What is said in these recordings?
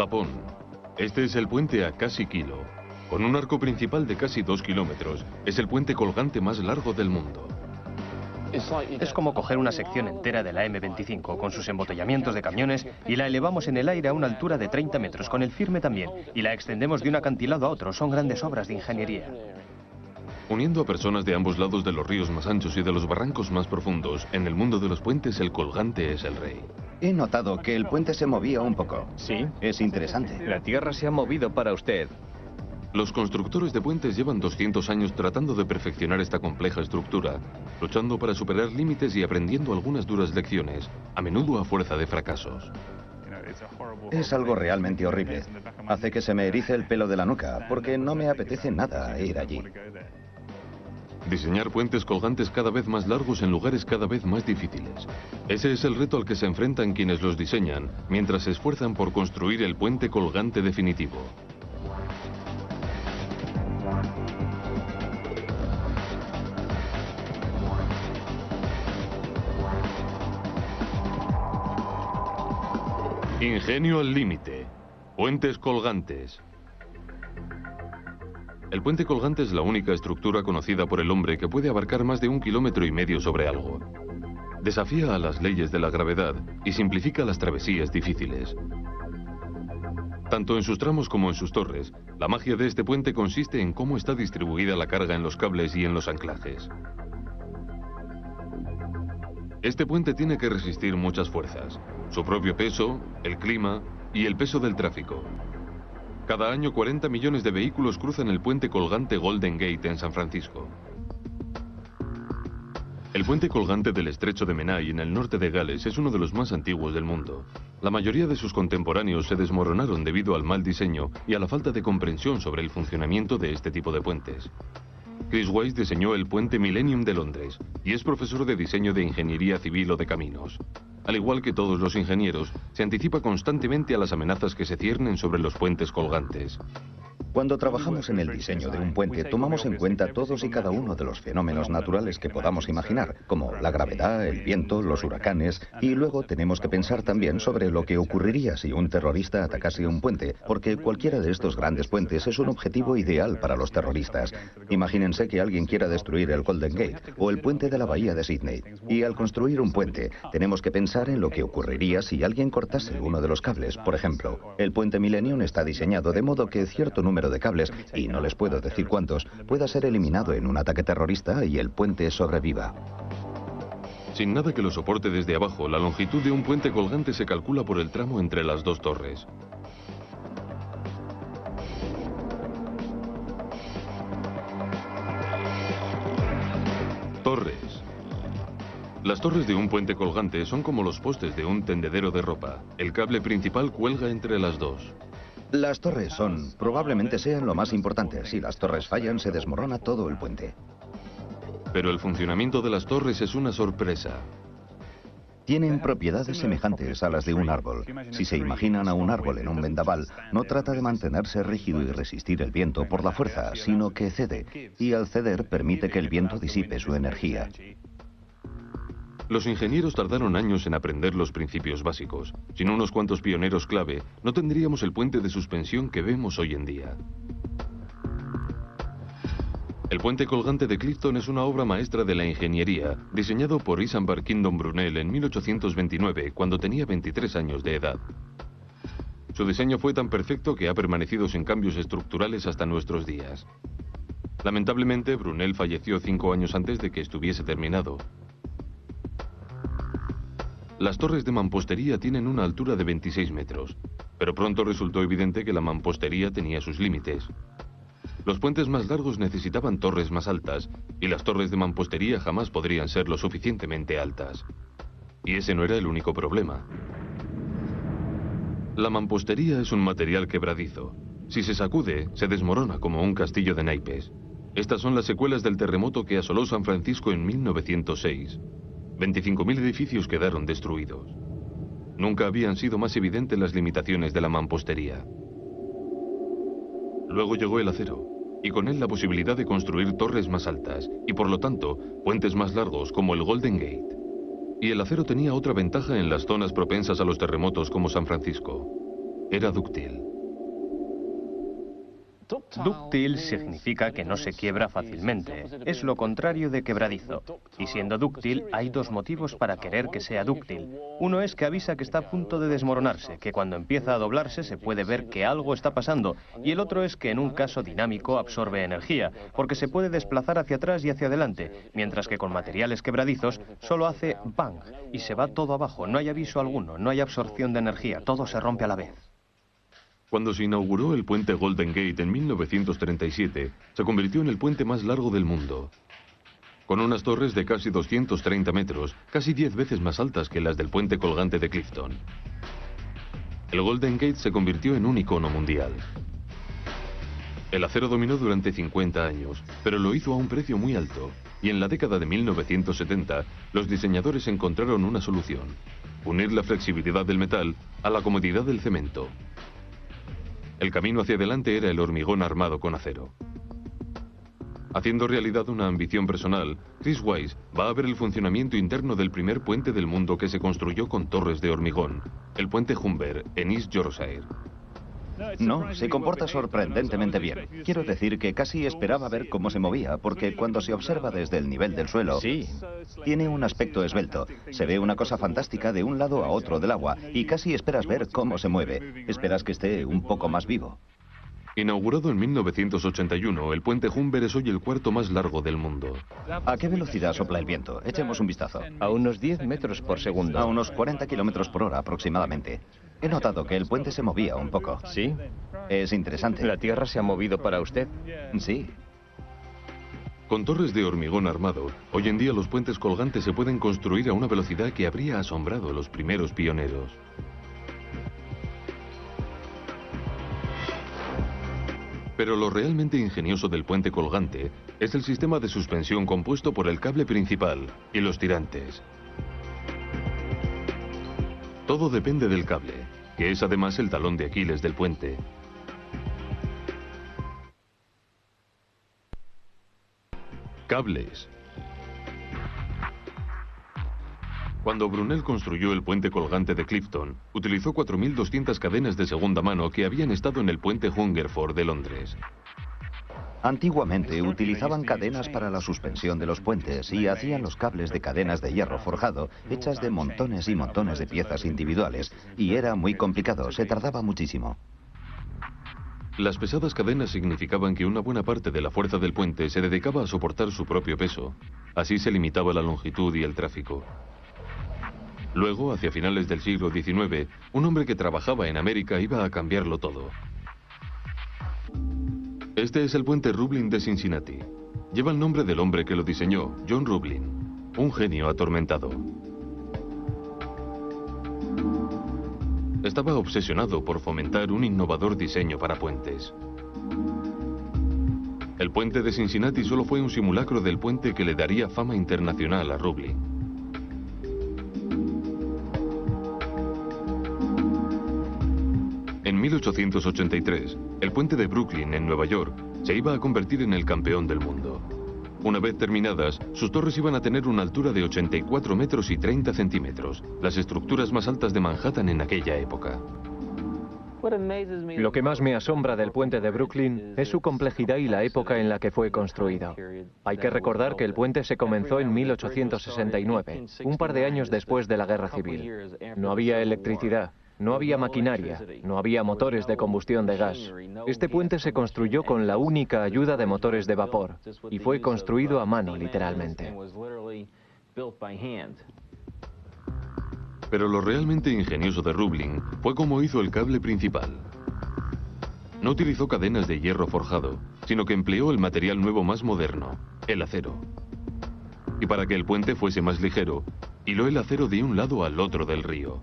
Japón. Este es el puente Akashi Kilo. Con un arco principal de casi 2 kilómetros, es el puente colgante más largo del mundo. Es como coger una sección entera de la M25 con sus embotellamientos de camiones y la elevamos en el aire a una altura de 30 metros, con el firme también, y la extendemos de un acantilado a otro. Son grandes obras de ingeniería. Uniendo a personas de ambos lados de los ríos más anchos y de los barrancos más profundos, en el mundo de los puentes el colgante es el rey. He notado que el puente se movía un poco. Sí. Es interesante. La tierra se ha movido para usted. Los constructores de puentes llevan 200 años tratando de perfeccionar esta compleja estructura, luchando para superar límites y aprendiendo algunas duras lecciones, a menudo a fuerza de fracasos. Es algo realmente horrible. Hace que se me erice el pelo de la nuca, porque no me apetece nada ir allí. Diseñar puentes colgantes cada vez más largos en lugares cada vez más difíciles. Ese es el reto al que se enfrentan quienes los diseñan, mientras se esfuerzan por construir el puente colgante definitivo. Ingenio al límite. Puentes colgantes. El puente colgante es la única estructura conocida por el hombre que puede abarcar más de 1,5 kilómetros sobre algo. Desafía a las leyes de la gravedad y simplifica las travesías difíciles. Tanto en sus tramos como en sus torres, la magia de este puente consiste en cómo está distribuida la carga en los cables y en los anclajes. Este puente tiene que resistir muchas fuerzas: su propio peso, el clima y el peso del tráfico. Cada año 40 millones de vehículos cruzan el puente colgante Golden Gate en San Francisco. El puente colgante del estrecho de Menai en el norte de Gales es uno de los más antiguos del mundo. La mayoría de sus contemporáneos se desmoronaron debido al mal diseño y a la falta de comprensión sobre el funcionamiento de este tipo de puentes. Chris Weiss diseñó el puente Millennium de Londres y es profesor de diseño de ingeniería civil o de caminos. Al igual que todos los ingenieros, se anticipa constantemente a las amenazas que se ciernen sobre los puentes colgantes. Cuando trabajamos en el diseño de un puente, tomamos en cuenta todos y cada uno de los fenómenos naturales que podamos imaginar, como la gravedad, el viento, los huracanes, y luego tenemos que pensar también sobre lo que ocurriría si un terrorista atacase un puente, porque cualquiera de estos grandes puentes es un objetivo ideal para los terroristas. Imagínense que alguien quiera destruir el Golden Gate o el puente de la bahía de Sydney, y al construir un puente tenemos que pensar en lo que ocurriría si alguien cortase uno de los cables. Por ejemplo, el puente Millennium está diseñado de modo que cierto número de cables, y no les puedo decir cuántos, pueda ser eliminado en un ataque terrorista y el puente sobreviva. Sin nada que lo soporte desde abajo, la longitud de un puente colgante se calcula por el tramo entre las dos torres. Torres. Las torres de un puente colgante son como los postes de un tendedero de ropa. El cable principal cuelga entre las dos. Las torres probablemente sean lo más importante. Si las torres fallan, se desmorona todo el puente. Pero el funcionamiento de las torres es una sorpresa. Tienen propiedades semejantes a las de un árbol. Si se imaginan a un árbol en un vendaval, no trata de mantenerse rígido y resistir el viento por la fuerza, sino que cede, y al ceder permite que el viento disipe su energía. Los ingenieros tardaron años en aprender los principios básicos. Sin unos cuantos pioneros clave, no tendríamos el puente de suspensión que vemos hoy en día. El puente colgante de Clifton es una obra maestra de la ingeniería, diseñado por Isambard Kingdom Brunel en 1829, cuando tenía 23 años de edad. Su diseño fue tan perfecto que ha permanecido sin cambios estructurales hasta nuestros días. Lamentablemente, Brunel falleció 5 años antes de que estuviese terminado. Las torres de mampostería tienen una altura de 26 metros, pero pronto resultó evidente que la mampostería tenía sus límites. Los puentes más largos necesitaban torres más altas, y las torres de mampostería jamás podrían ser lo suficientemente altas. Y ese no era el único problema. La mampostería es un material quebradizo. Si se sacude, se desmorona como un castillo de naipes. Estas son las secuelas del terremoto que asoló San Francisco en 1906. 25.000 edificios quedaron destruidos. Nunca habían sido más evidentes las limitaciones de la mampostería. Luego llegó el acero, y con él la posibilidad de construir torres más altas, y por lo tanto, puentes más largos como el Golden Gate. Y el acero tenía otra ventaja en las zonas propensas a los terremotos como San Francisco. era dúctil. Dúctil significa que no se quiebra fácilmente. Es lo contrario de quebradizo. Y siendo dúctil, hay dos motivos para querer que sea dúctil. Uno es que avisa que está a punto de desmoronarse, que cuando empieza a doblarse se puede ver que algo está pasando. Y el otro es que en un caso dinámico absorbe energía, porque se puede desplazar hacia atrás y hacia adelante, mientras que con materiales quebradizos solo hace bang y se va todo abajo. No hay aviso alguno, no hay absorción de energía, todo se rompe a la vez. Cuando se inauguró el puente Golden Gate en 1937, se convirtió en el puente más largo del mundo. Con unas torres de casi 230 metros, casi 10 veces más altas que las del puente colgante de Clifton. El Golden Gate se convirtió en un icono mundial. El acero dominó durante 50 años, pero lo hizo a un precio muy alto, y en la década de 1970, los diseñadores encontraron una solución: unir la flexibilidad del metal a la comodidad del cemento. El camino hacia adelante era el hormigón armado con acero. Haciendo realidad una ambición personal, Chris Wise va a ver el funcionamiento interno del primer puente del mundo que se construyó con torres de hormigón, el puente Humber, en East Yorkshire. No, se comporta sorprendentemente bien. Quiero decir que casi esperaba ver cómo se movía, porque cuando se observa desde el nivel del suelo, Sí. tiene un aspecto esbelto. Se ve una cosa fantástica de un lado a otro del agua y casi esperas ver cómo se mueve. Esperas que esté un poco más vivo. Inaugurado en 1981, el puente Humber es hoy el cuarto más largo del mundo. ¿A qué velocidad sopla el viento? Echemos un vistazo. A unos 10 metros por segundo. A unos 40 kilómetros por hora aproximadamente. He notado que el puente se movía un poco. ¿Sí? Es interesante. ¿La tierra se ha movido para usted? Sí. Con torres de hormigón armado, hoy en día los puentes colgantes se pueden construir a una velocidad que habría asombrado a los primeros pioneros. Pero lo realmente ingenioso del puente colgante es el sistema de suspensión compuesto por el cable principal y los tirantes. Todo depende del cable, que es además el talón de Aquiles del puente. Cables. Cuando Brunel construyó el puente colgante de Clifton, utilizó 4.200 cadenas de segunda mano que habían estado en el puente Hungerford de Londres. Antiguamente utilizaban cadenas para la suspensión de los puentes y hacían los cables de cadenas de hierro forjado, hechas de montones y montones de piezas individuales, y era muy complicado, se tardaba muchísimo. Las pesadas cadenas significaban que una buena parte de la fuerza del puente se dedicaba a soportar su propio peso. Así se limitaba la longitud y el tráfico. Luego, hacia finales del siglo XIX, un hombre que trabajaba en América iba a cambiarlo todo. Este es el puente Roebling de Cincinnati. Lleva el nombre del hombre que lo diseñó, John Roebling, un genio atormentado. Estaba obsesionado por fomentar un innovador diseño para puentes. El puente de Cincinnati solo fue un simulacro del puente que le daría fama internacional a Roebling. En 1883, el puente de Brooklyn, en Nueva York, se iba a convertir en el campeón del mundo. Una vez terminadas, sus torres iban a tener una altura de 84 metros y 30 centímetros, las estructuras más altas de Manhattan en aquella época. Lo que más me asombra del puente de Brooklyn es su complejidad y la época en la que fue construido. Hay que recordar que el puente se comenzó en 1869, un par de años después de la Guerra Civil. No había electricidad. No había maquinaria, no había motores de combustión de gas. Este puente se construyó con la única ayuda de motores de vapor y fue construido a mano, literalmente. Pero lo realmente ingenioso de Roebling fue cómo hizo el cable principal. No utilizó cadenas de hierro forjado, sino que empleó el material nuevo más moderno, el acero. Y para que el puente fuese más ligero, hiló el acero de un lado al otro del río.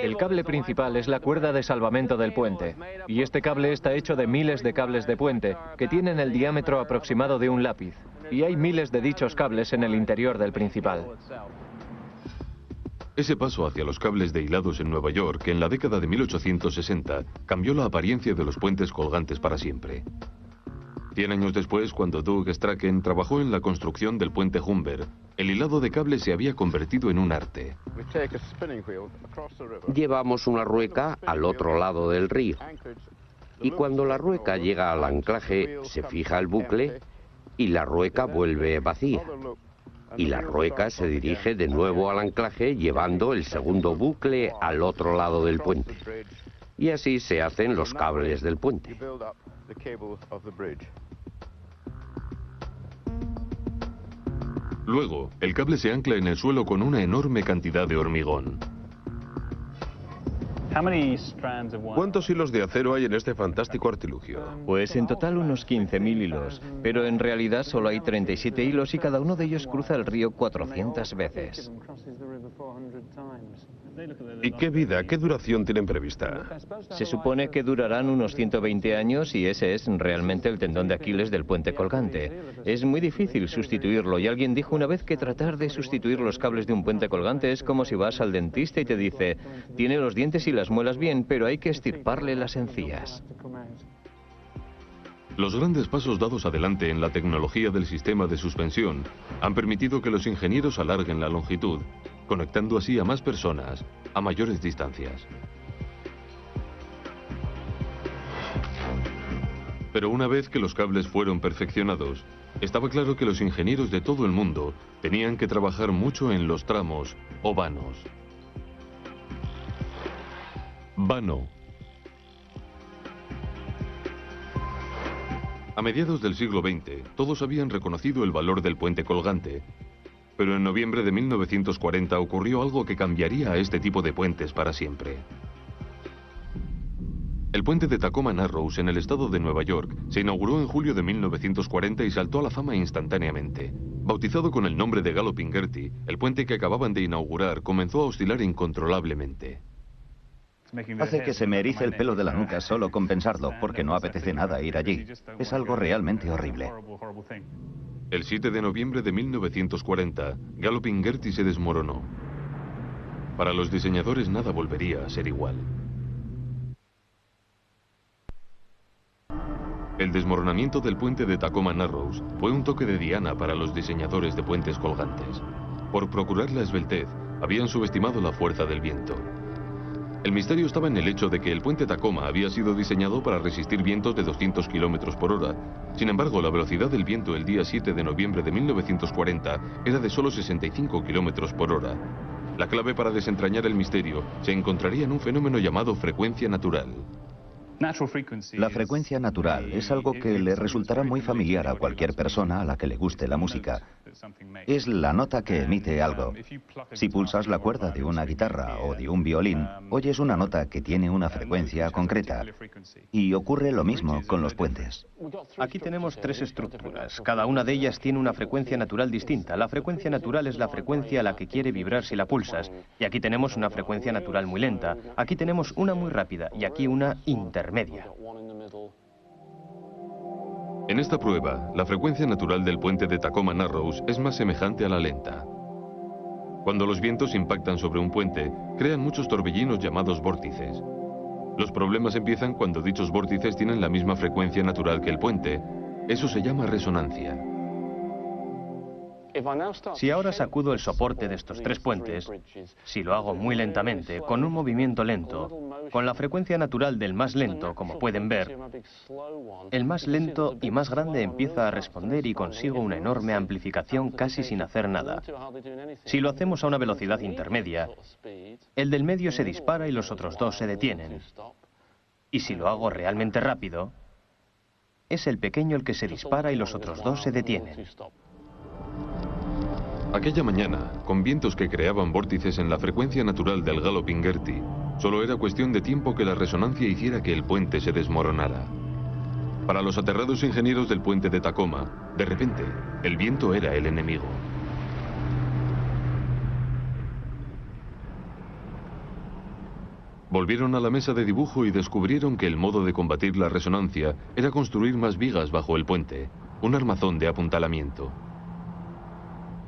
El cable principal es la cuerda de salvamento del puente, y este cable está hecho de miles de cables de puente, que tienen el diámetro aproximado de un lápiz, y hay miles de dichos cables en el interior del principal. Ese paso hacia los cables de hilados en Nueva York, en la década de 1860, cambió la apariencia de los puentes colgantes para siempre. 100 años después, cuando Doug Strachan trabajó en la construcción del puente Humber, el hilado de cable se había convertido en un arte. Llevamos una rueca al otro lado del río. Y cuando la rueca llega al anclaje, se fija el bucle y la rueca vuelve vacía. Y la rueca se dirige de nuevo al anclaje llevando el segundo bucle al otro lado del puente. Y así se hacen los cables del puente. Luego, el cable se ancla en el suelo con una enorme cantidad de hormigón. ¿Cuántos hilos de acero hay en este fantástico artilugio? Pues en total unos 15.000 hilos, pero en realidad solo hay 37 hilos y cada uno de ellos cruza el río 400 veces. ¿Y qué vida, qué duración tienen prevista? Se supone que durarán unos 120 años y ese es realmente el tendón de Aquiles del puente colgante. Es muy difícil sustituirlo y alguien dijo una vez que tratar de sustituir los cables de un puente colgante es como si vas al dentista y te dice, tiene los dientes y las muelas bien, pero hay que estirparle las encías. Los grandes pasos dados adelante en la tecnología del sistema de suspensión han permitido que los ingenieros alarguen la longitud, conectando así a más personas a mayores distancias. Pero una vez que los cables fueron perfeccionados, estaba claro que los ingenieros de todo el mundo tenían que trabajar mucho en los tramos o vanos. Vano. A mediados del siglo XX, todos habían reconocido el valor del puente colgante, pero en noviembre de 1940 ocurrió algo que cambiaría a este tipo de puentes para siempre. El puente de Tacoma Narrows en el estado de Nueva York se inauguró en julio de 1940 y saltó a la fama instantáneamente. Bautizado con el nombre de Galloping Gertie, el puente que acababan de inaugurar comenzó a oscilar incontrolablemente. Hace que se me erice el pelo de la nuca solo con pensarlo, porque no apetece nada ir allí. Es algo realmente horrible. El 7 de noviembre de 1940, Galloping Gertie se desmoronó. Para los diseñadores nada volvería a ser igual. El desmoronamiento del puente de Tacoma Narrows fue un toque de diana para los diseñadores de puentes colgantes. Por procurar la esbeltez, habían subestimado la fuerza del viento. El misterio estaba en el hecho de que el puente Tacoma había sido diseñado para resistir vientos de 200 km por hora. Sin embargo, la velocidad del viento el día 7 de noviembre de 1940 era de solo 65 km por hora. La clave para desentrañar el misterio se encontraría en un fenómeno llamado frecuencia natural. La frecuencia natural es algo que le resultará muy familiar a cualquier persona a la que le guste la música. Es la nota que emite algo. Si pulsas la cuerda de una guitarra o de un violín, oyes una nota que tiene una frecuencia concreta. Y ocurre lo mismo con los puentes. Aquí tenemos tres estructuras. Cada una de ellas tiene una frecuencia natural distinta. La frecuencia natural es la frecuencia a la que quiere vibrar si la pulsas. Y aquí tenemos una frecuencia natural muy lenta. Aquí tenemos una muy rápida y aquí una intermedia. En esta prueba, la frecuencia natural del puente de Tacoma Narrows es más semejante a la lenta. Cuando los vientos impactan sobre un puente, crean muchos torbellinos llamados vórtices. Los problemas empiezan cuando dichos vórtices tienen la misma frecuencia natural que el puente. Eso se llama resonancia. Si ahora sacudo el soporte de estos tres puentes, si lo hago muy lentamente, con un movimiento lento, con la frecuencia natural del más lento, como pueden ver, el más lento y más grande empieza a responder y consigo una enorme amplificación casi sin hacer nada. Si lo hacemos a una velocidad intermedia, el del medio se dispara y los otros dos se detienen. Y si lo hago realmente rápido, es el pequeño el que se dispara y los otros dos se detienen. Aquella mañana, con vientos que creaban vórtices en la frecuencia natural del Galloping Gertie, solo era cuestión de tiempo que la resonancia hiciera que el puente se desmoronara. Para los aterrados ingenieros del puente de Tacoma, de repente, el viento era el enemigo. Volvieron a la mesa de dibujo y descubrieron que el modo de combatir la resonancia era construir más vigas bajo el puente, un armazón de apuntalamiento.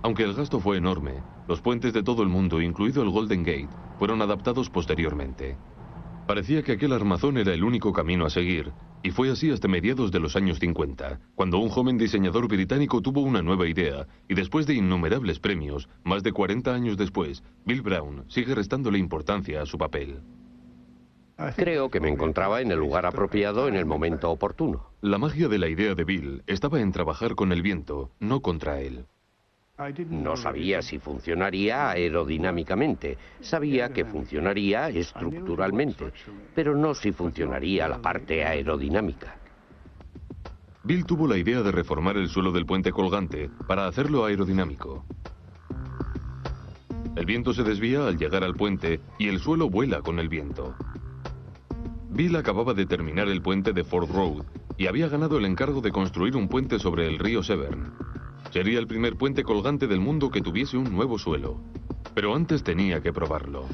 Aunque el gasto fue enorme, los puentes de todo el mundo, incluido el Golden Gate, fueron adaptados posteriormente. Parecía que aquel armazón era el único camino a seguir, Y fue así hasta mediados de los años 50, cuando un joven diseñador británico tuvo una nueva idea, y después de innumerables premios, más de 40 años después, Bill Brown sigue restándole importancia a su papel. Creo que me encontraba en el lugar apropiado en el momento oportuno. La magia de la idea de Bill estaba en trabajar con el viento, no contra él. No sabía si funcionaría aerodinámicamente, sabía que funcionaría estructuralmente, pero no si funcionaría la parte aerodinámica. Bill tuvo la idea de reformar el suelo del puente colgante para hacerlo aerodinámico. El viento se desvía al llegar al puente y el suelo vuela con el viento. Bill acababa de terminar el puente de Ford Road y había ganado el encargo de construir un puente sobre el río Severn. Sería el primer puente colgante del mundo que tuviese un nuevo suelo. Pero antes tenía que probarlo.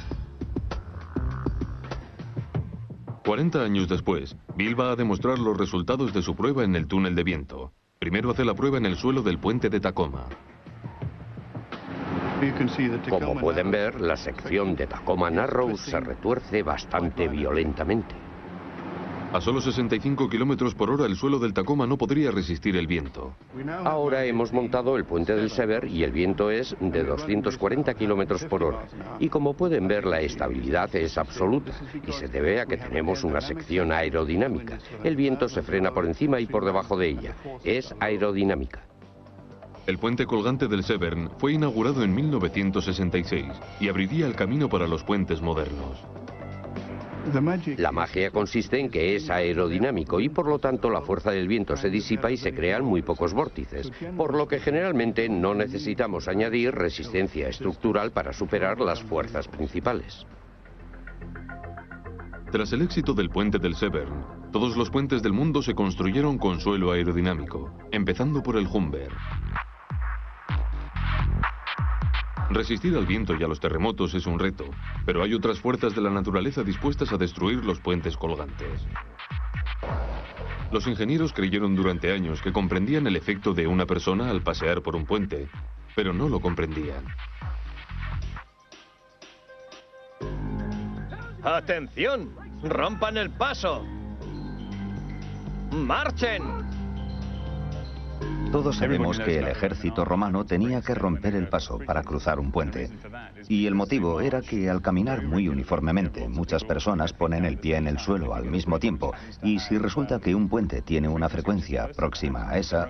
40 años después, Bill va a demostrar los resultados de su prueba en el túnel de viento. Primero hace la prueba en el suelo del puente de Tacoma. Como pueden ver, la sección de Tacoma Narrows se retuerce bastante violentamente. A solo 65 kilómetros por hora el suelo del Tacoma no podría resistir el viento. Ahora hemos montado el puente del Severn y el viento es de 240 kilómetros por hora. Y como pueden ver, la estabilidad es absoluta y se debe a que tenemos una sección aerodinámica. El viento se frena por encima y por debajo de ella. Es aerodinámica. El puente colgante del Severn fue inaugurado en 1966 y abriría el camino para los puentes modernos. La magia consiste en que es aerodinámico y por lo tanto la fuerza del viento se disipa y se crean muy pocos vórtices, por lo que generalmente no necesitamos añadir resistencia estructural para superar las fuerzas principales. Tras el éxito del puente del Severn, todos los puentes del mundo se construyeron con suelo aerodinámico, empezando por el Humber. Resistir al viento y a los terremotos es un reto, pero hay otras fuerzas de la naturaleza dispuestas a destruir los puentes colgantes. Los ingenieros creyeron durante años que comprendían el efecto de una persona al pasear por un puente, pero no lo comprendían. ¡Atención! ¡Rompan el paso! ¡Marchen! Todos sabemos que el ejército romano tenía que romper el paso para cruzar un puente. Y el motivo era que al caminar muy uniformemente, muchas personas ponen el pie en el suelo al mismo tiempo. Y si resulta que un puente tiene una frecuencia próxima a esa,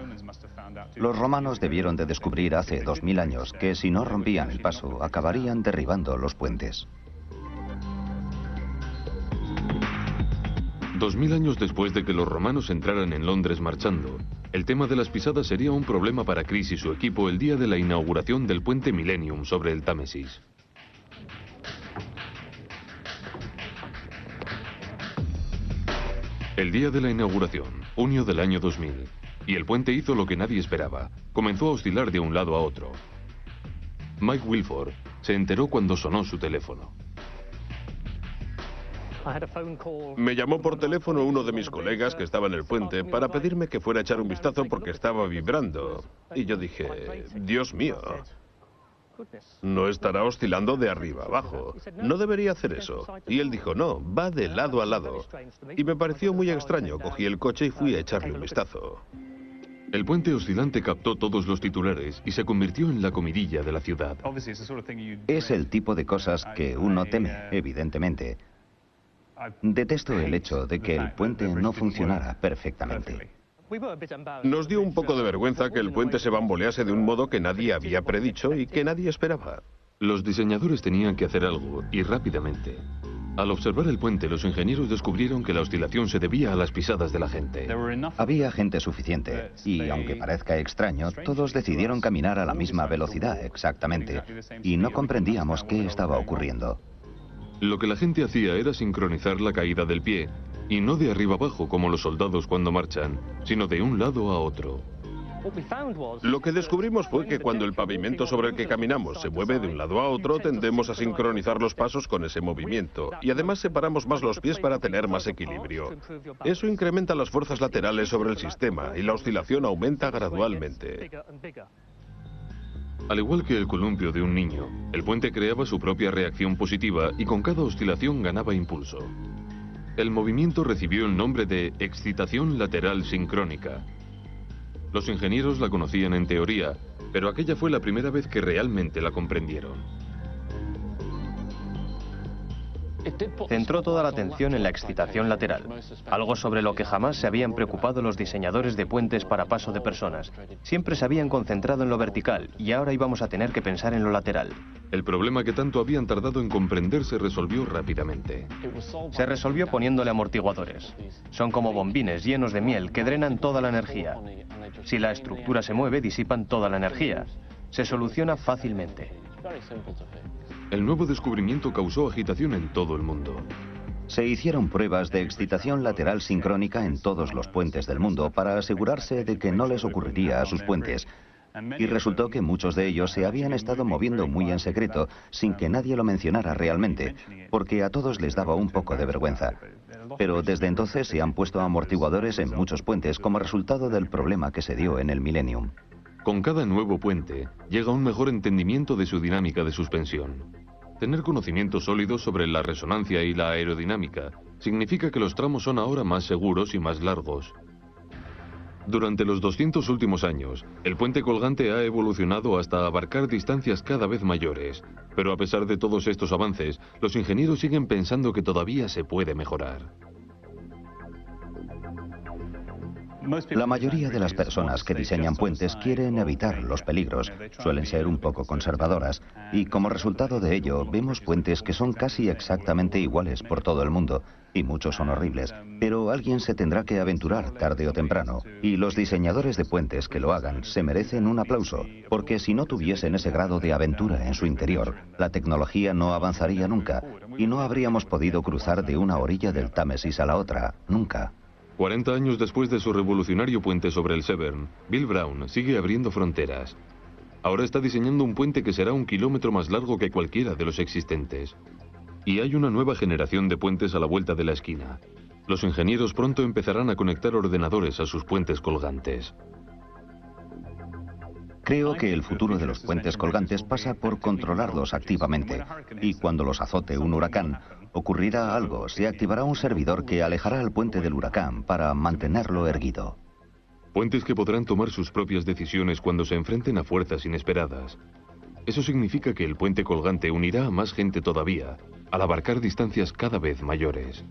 los romanos debieron de descubrir hace 2000 años que si no rompían el paso, acabarían derribando los puentes. 2000 años después de que los romanos entraran en Londres marchando, el tema de las pisadas sería un problema para Chris y su equipo el día de la inauguración del puente Millennium sobre el Támesis. El día de la inauguración, junio del año 2000, y el puente hizo lo que nadie esperaba, comenzó a oscilar de un lado a otro. Mike Wilford se enteró cuando sonó su teléfono. Me llamó por teléfono uno de mis colegas que estaba en el puente para pedirme que fuera a echar un vistazo porque estaba vibrando. Y yo dije, Dios mío, no estará oscilando de arriba abajo. No debería hacer eso. Y él dijo, no, va de lado a lado. Y me pareció muy extraño. Cogí el coche y fui a echarle un vistazo. El puente oscilante captó todos los titulares y se convirtió en la comidilla de la ciudad. Es el tipo de cosas que uno teme, evidentemente. Detesto el hecho de que el puente no funcionara perfectamente. Nos dio un poco de vergüenza que el puente se bambolease de un modo que nadie había predicho y que nadie esperaba. Los diseñadores tenían que hacer algo, y rápidamente. Al observar el puente, los ingenieros descubrieron que la oscilación se debía a las pisadas de la gente. Había gente suficiente, y aunque parezca extraño, todos decidieron caminar a la misma velocidad, exactamente, y no comprendíamos qué estaba ocurriendo. Lo que la gente hacía era sincronizar la caída del pie, y no de arriba abajo como los soldados cuando marchan, sino de un lado a otro. Lo que descubrimos fue que cuando el pavimento sobre el que caminamos se mueve de un lado a otro, tendemos a sincronizar los pasos con ese movimiento, y además separamos más los pies para tener más equilibrio. Eso incrementa las fuerzas laterales sobre el sistema, y la oscilación aumenta gradualmente. Al igual que el columpio de un niño, el puente creaba su propia reacción positiva y con cada oscilación ganaba impulso. El movimiento recibió el nombre de excitación lateral sincrónica. Los ingenieros la conocían en teoría, pero aquella fue la primera vez que realmente la comprendieron. Centró toda la atención en la excitación lateral, algo sobre lo que jamás se habían preocupado los diseñadores de puentes para paso de personas. Siempre se habían concentrado en lo vertical y ahora íbamos a tener que pensar en lo lateral. El problema que tanto habían tardado en comprender se resolvió rápidamente. Se resolvió poniéndole amortiguadores. Son como bombines llenos de miel que drenan toda la energía. Si la estructura se mueve, disipan toda la energía. Se soluciona fácilmente. El nuevo descubrimiento causó agitación en todo el mundo. Se hicieron pruebas de excitación lateral sincrónica en todos los puentes del mundo para asegurarse de que no les ocurriría a sus puentes. Y resultó que muchos de ellos se habían estado moviendo muy en secreto, sin que nadie lo mencionara realmente, porque a todos les daba un poco de vergüenza. Pero desde entonces se han puesto amortiguadores en muchos puentes como resultado del problema que se dio en el Millennium. Con cada nuevo puente llega un mejor entendimiento de su dinámica de suspensión. Tener conocimientos sólidos sobre la resonancia y la aerodinámica significa que los tramos son ahora más seguros y más largos. Durante los 200 últimos años, el puente colgante ha evolucionado hasta abarcar distancias cada vez mayores, pero a pesar de todos estos avances, los ingenieros siguen pensando que todavía se puede mejorar. La mayoría de las personas que diseñan puentes quieren evitar los peligros, suelen ser un poco conservadoras, y como resultado de ello vemos puentes que son casi exactamente iguales por todo el mundo, y muchos son horribles, pero alguien se tendrá que aventurar tarde o temprano, y los diseñadores de puentes que lo hagan se merecen un aplauso, porque si no tuviesen ese grado de aventura en su interior, la tecnología no avanzaría nunca, y no habríamos podido cruzar de una orilla del Támesis a la otra, nunca. 40 años después de su revolucionario puente sobre el Severn, Bill Brown sigue abriendo fronteras. Ahora está diseñando un puente que será 1 kilómetro más largo que cualquiera de los existentes. Y hay una nueva generación de puentes a la vuelta de la esquina. Los ingenieros pronto empezarán a conectar ordenadores a sus puentes colgantes. Creo que el futuro de los puentes colgantes pasa por controlarlos activamente, y cuando los azote un huracán, ocurrirá algo, se activará un servidor que alejará al puente del huracán para mantenerlo erguido. Puentes que podrán tomar sus propias decisiones cuando se enfrenten a fuerzas inesperadas. Eso significa que el puente colgante unirá a más gente todavía, al abarcar distancias cada vez mayores.